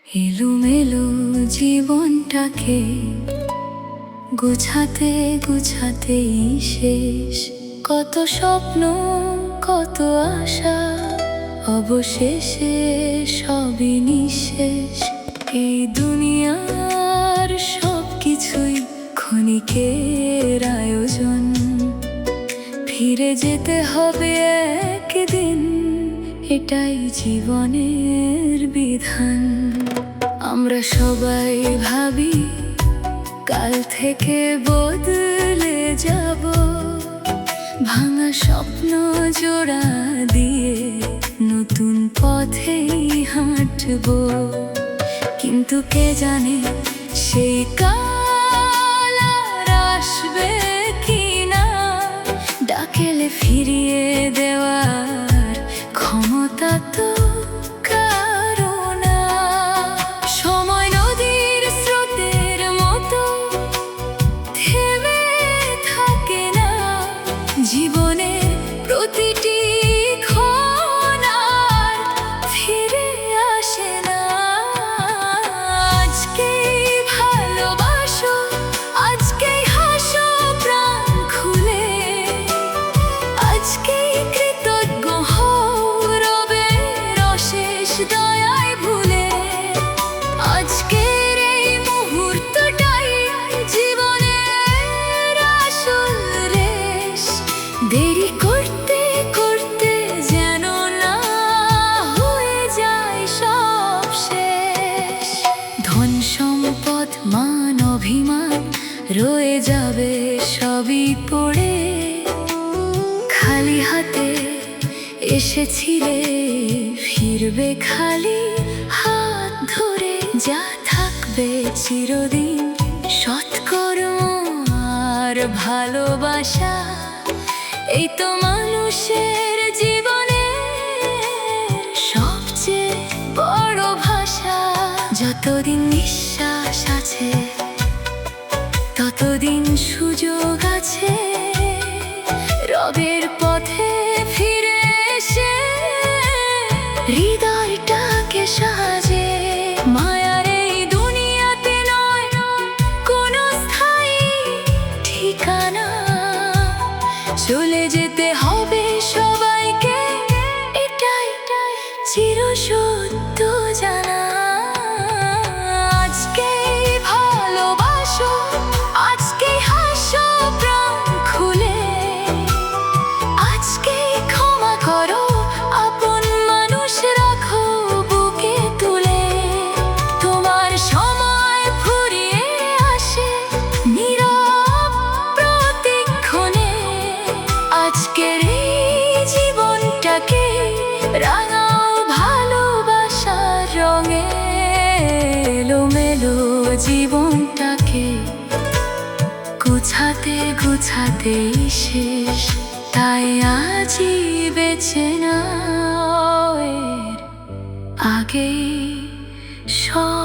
এলোমেলো জীবনটাকে গুছাতে গুছাতেই শেষ। কত স্বপ্ন, কত আশা, অবশেষে সবই নিঃশেষ। এই দুনিয়ার সব কিছুই ক্ষণিকের আয়োজন, ফিরে যেতে হবে একদিন, এটাই জীবনের বিধান। আমরা সবাই ভাবি কাল থেকে বদলে যাব, ভাঙা স্বপ্ন জোড়া দিয়ে নতুন পথেই হাঁটব। কিন্তু কে জানে সেই কাল আর আসবে কিনা, ডাকেলে ফিরিয়ে দেওয়ার ক্ষমতা তো কারো না। সময় নদীর স্রোতের মতো থেমে থাকে না, জীবনের প্রতিটি ক্ষণ আর ফিরে আসে না। আজকেই ভালোবাসো, আজকেই হাসো প্রাণ খুলে, আজকেই কৃতজ্ঞ হও রবের অশেষ দয়ায় ভুলে। আজকের এই মুহূর্তটাই জীবনের আসল রেশ। দেরি করতে করতে যেন না হয়ে যায় সব শেষ। ধন সম্পদ মান অভিমান রয়ে যাবে সবই পড়ে, খালি হাতে এসেছিলে ফিরবে খালি হাত ধরে। যা থাকবে চিরদিন সৎকর্ম আর ভালোবাসা, এই তো মানুষের জীবনের সবচেয়ে বড় ভাষা। যতদিন নিঃশ্বাস আছে ততদিন সুযোগ আছে, রবের পথে ফিরে এসে হৃদয়টাকে সাজে। মায়ার এই দুনিয়াতে নয় কোনো স্থায়ী ঠিকানা, চলে যেতে হবে সবাইকে, এটাই চিরসত্য জানা। আজকেই ভালোবাসো, আজকেই হাসো প্রাণ খুলে, আজকেই ক্ষমা করো, আপন মানুষ রাখো বুকে তুলে। তোমার সময় ফুরিয়ে আসে নীরব প্রতিক্ষণে, আজকের এই জীবনটাকে রাঙাও ভালোবাসার রঙে। এলোমেলো জীবনটাকে গুছাতে গুছাতেই শেষ, তাই আজই বেছে নাও এর আগেই সব